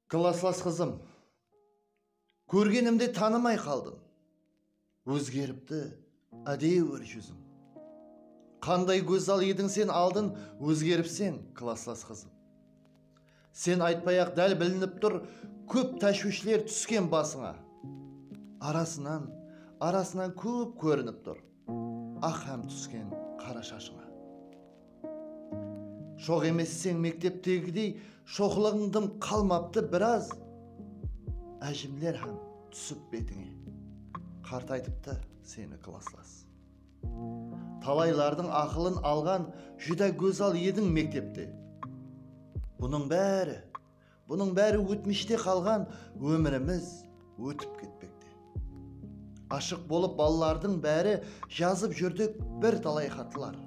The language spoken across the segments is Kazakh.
Класслас қызым, көргенімде танымай қалдым. Өзгеріпті әдеуір жүзім. Қандай көзал едің сен алдын, өзгеріпсен, класслас қызым. Сен айтпай-ақ дәл білініп тұр, көп тәшвишлер түскен басыңа. Арасынан көп көрініп тұр, ақ һәм түскен қара шашыңа. Шоқ емессең мектептегідей, шоқлығыңдым қалмапты біраз. Әжімлер һәм түсіп бетіңе, қартайтыпты сені класслас. Талайлардың ақылын алған жүдә көзал едің мектепте. Бұның бәрі өтміште қалған, өміріміз өтіп кетпекте. Ашық болып балалардың бәрі жазып жүрдік бір талай хатылар.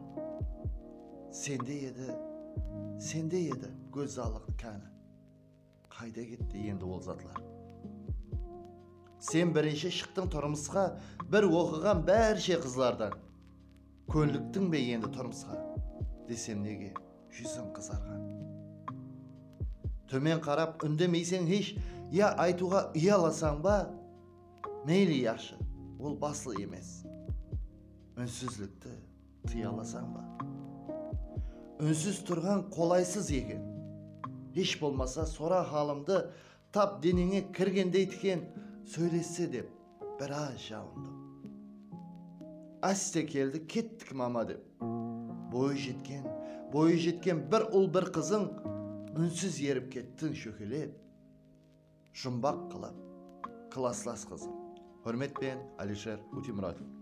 Сенде еді көзаллық кәні. Қайда кетті енді ол затлар? Сен бірінші шықтың тұрмысқа, бір оқыған бәрше қызлардан. Көнліктің бе енді тұрмысқа, десем неге жүзің қызарған. Төмен қарап үндемейсең еш, я айтуға ұяласаң ба, мейлі яшы, ол басыл емес. Үнсізлікті тыяласаң ба. Үнсіз тұрған қолайсыз екен. Еш болмаса сора халымды, тап денеңе кіргендей тікен, сөйлесе деп біраз жалындым. Әсте келді, кеттік мама деп. Бойы жеткен бір ұл бір қызың, үнсіз еріп кеттің шөкелеп. Жұмбақ қылып, класслас қызым. Hürmetпен, Алишер Утимуратов.